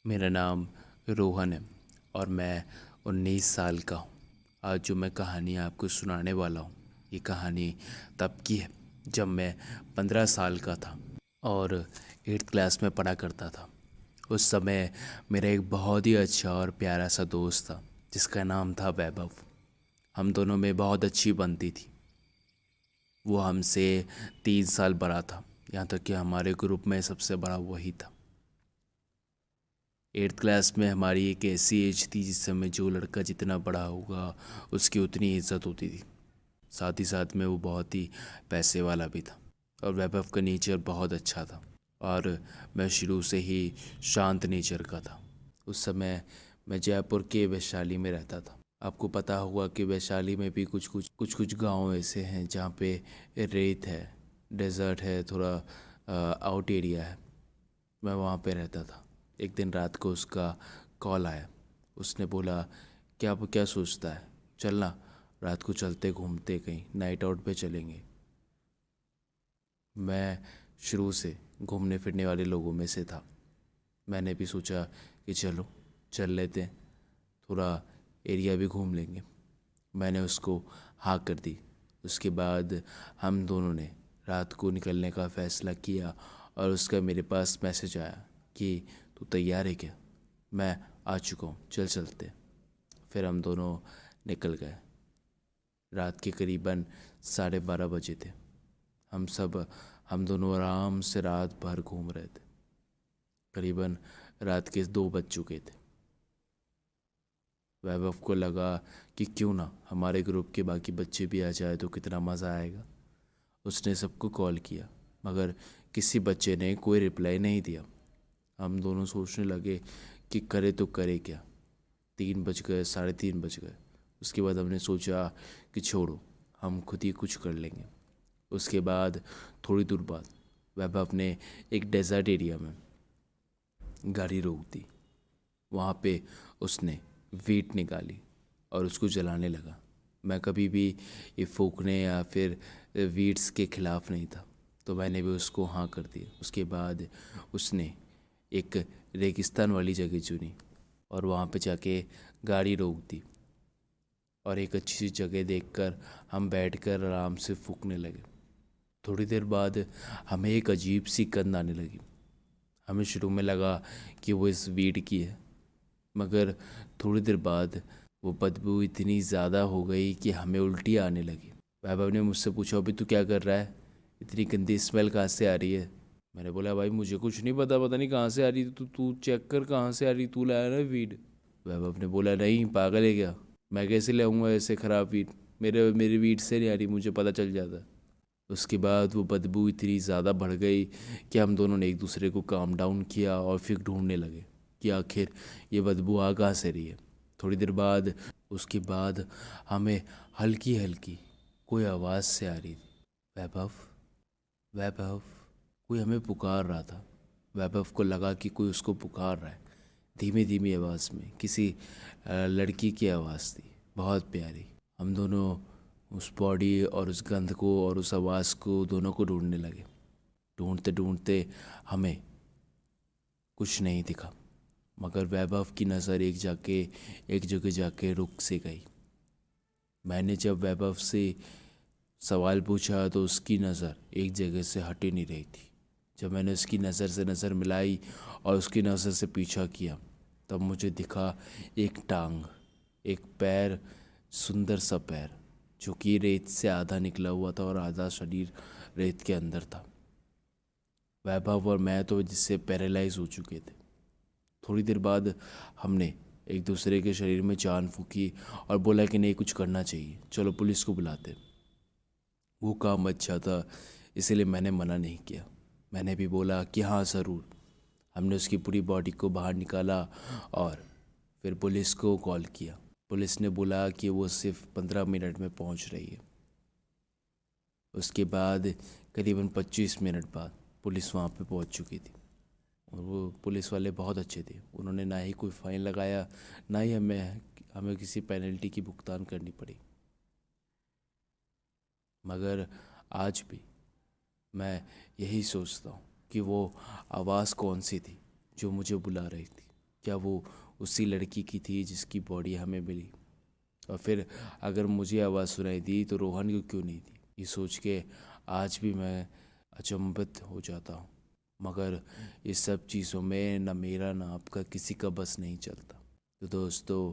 मेरा नाम रोहन है और मैं 19 साल का हूँ। आज जो मैं कहानी आपको सुनाने वाला हूँ, ये कहानी तब की है जब मैं 15 साल का था और 8th क्लास में पढ़ा करता था। उस समय मेरा एक बहुत ही अच्छा और प्यारा सा दोस्त था जिसका नाम था वैभव। हम दोनों में बहुत अच्छी बनती थी। वो हमसे 3 साल बड़ा था, यहाँ तक कि हमारे ग्रुप में सबसे बड़ा वही था। 8th क्लास में हमारी एक ऐसी एज थी जिस समय जो लड़का जितना बड़ा होगा उसकी उतनी इज्जत होती थी। साथ ही साथ में वो बहुत ही पैसे वाला भी था और वैभव का नेचर बहुत अच्छा था और मैं शुरू से ही शांत नेचर का था। उस समय मैं जयपुर के वैशाली में रहता था। आपको पता होगा कि वैशाली में भी कुछ गांव ऐसे हैं जहाँ पे रेत है, डेजर्ट है, थोड़ा आउट एरिया है। मैं वहाँ पे रहता था। एक दिन रात को उसका कॉल आया। उसने बोला, क्या सोचता है, चलना रात को चलते घूमते कहीं नाइट आउट पे चलेंगे। मैं शुरू से घूमने फिरने वाले लोगों में से था। मैंने भी सोचा कि चलो चल लेते हैं, थोड़ा एरिया भी घूम लेंगे। मैंने उसको हाँ कर दी। उसके बाद हम दोनों ने रात को निकलने का फ़ैसला किया और उसका मेरे पास मैसेज आया कि तू तैयार है क्या, मैं आ चुका हूँ, चल चलते। फिर हम दोनों निकल गए। रात के करीबन 12:30 बजे थे। हम दोनों आराम से रात भर घूम रहे थे। करीबन रात के 2 बज चुके थे। वैभव को लगा कि क्यों ना हमारे ग्रुप के बाकी बच्चे भी आ जाए तो कितना मज़ा आएगा। उसने सबको कॉल किया मगर किसी बच्चे ने कोई रिप्लाई नहीं दिया। हम दोनों सोचने लगे कि करे तो करे क्या। 3 बज गए, 3:30 बज गए। उसके बाद हमने सोचा कि छोड़ो, हम खुद ही कुछ कर लेंगे। उसके बाद थोड़ी दूर बाद वैभव ने एक डेजर्ट एरिया में गाड़ी रोक दी। वहाँ पे उसने वीट निकाली और उसको जलाने लगा। मैं कभी भी ये फूकने या फिर वीट्स के ख़िलाफ़ नहीं था, तो मैंने भी उसको हाँ कर दिया। उसके बाद उसने एक रेगिस्तान वाली जगह चुनी और वहाँ पे जाके गाड़ी रोक दी और एक अच्छी सी जगह देखकर हम बैठकर आराम से फूकने लगे। थोड़ी देर बाद हमें एक अजीब सी गंध आने लगी। हमें शुरू में लगा कि वो इस वीड की है, मगर थोड़ी देर बाद वो बदबू इतनी ज़्यादा हो गई कि हमें उल्टी आने लगी। वैभव ने मुझसे पूछा, अभी तू क्या कर रहा है, इतनी गंदी स्मेल कहाँ से आ रही है। मैंने बोला, भाई मुझे कुछ नहीं पता, पता नहीं कहाँ से आ रही है, तू चेक कर कहाँ से आ रही, तू लाया ना वीड। वैभव ने बोला, नहीं पागल है क्या, मैं कैसे लाऊंगा ऐसे ख़राब वीड, मेरी वीड से नहीं आ रही, मुझे पता चल जाता। उसके बाद वो बदबू इतनी ज़्यादा बढ़ गई कि हम दोनों ने एक दूसरे को काम डाउन किया और फिर ढूंढने लगे कि आखिर ये बदबू आ कहाँ से रही है। थोड़ी देर बाद उसके बाद हमें हल्की हल्की कोई आवाज़ से आ रही थी, वैभव, वैभव। कोई हमें पुकार रहा था। वैभव को लगा कि कोई उसको पुकार रहा है। धीमी धीमी आवाज़ में किसी लड़की की आवाज़ थी, बहुत प्यारी। हम दोनों उस बॉडी और उस गंध को और उस आवाज़ को दोनों को ढूंढने लगे। ढूंढते ढूंढते हमें कुछ नहीं दिखा, मगर वैभव की नज़र एक जगह जाके रुक सी गई। मैंने जब वैभव से सवाल पूछा तो उसकी नज़र एक जगह से हट ही नहीं रही थी। जब मैंने उसकी नज़र से नज़र मिलाई और उसकी नज़र से पीछा किया तब मुझे दिखा एक टांग, एक पैर, सुंदर सा पैर जो कि रेत से आधा निकला हुआ था और आधा शरीर रेत के अंदर था। वैभव और मैं तो जिससे पैरालाइज हो चुके थे। थोड़ी देर बाद हमने एक दूसरे के शरीर में जान फूकी और बोला कि नहीं, कुछ करना चाहिए, चलो पुलिस को बुलाते। वो काम अच्छा था इसीलिए मैंने मना नहीं किया। मैंने भी बोला कि हाँ ज़रूर। हमने उसकी पूरी बॉडी को बाहर निकाला और फिर पुलिस को कॉल किया। पुलिस ने बोला कि वो सिर्फ 15 मिनट में पहुंच रही है। उसके बाद करीबन 25 मिनट बाद पुलिस वहाँ पे पहुँच चुकी थी और वो पुलिस वाले बहुत अच्छे थे। उन्होंने ना ही कोई फ़ाइन लगाया, ना ही हमें किसी पेनल्टी की भुगतान करनी पड़ी। मगर आज भी मैं यही सोचता हूँ कि वो आवाज़ कौन सी थी जो मुझे बुला रही थी। क्या वो उसी लड़की की थी जिसकी बॉडी हमें मिली? और फिर अगर मुझे आवाज़ सुनाई दी तो रोहन को क्यों नहीं दी? ये सोच के आज भी मैं अचंभित हो जाता हूँ। मगर इस सब चीज़ों में न मेरा न आपका किसी का बस नहीं चलता। तो दोस्तों,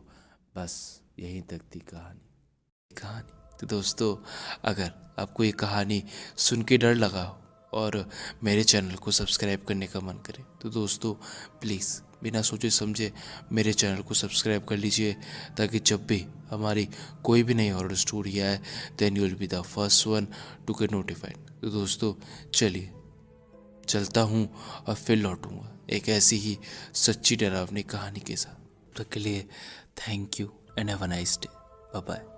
बस यहीं तक थी कहानी। तो दोस्तों, अगर आपको ये कहानी सुन के डर लगा हो और मेरे चैनल को सब्सक्राइब करने का मन करे तो दोस्तों प्लीज़ बिना सोचे समझे मेरे चैनल को सब्सक्राइब कर लीजिए, ताकि जब भी हमारी कोई भी नई हॉरर स्टोरी आए then you will be the first one to get notified. तो दोस्तों चलिए, चलता हूँ और फिर लौटूंगा एक ऐसी ही सच्ची डरावनी कहानी के साथ। तब तक के लिए thank you and have a nice day. Bye bye.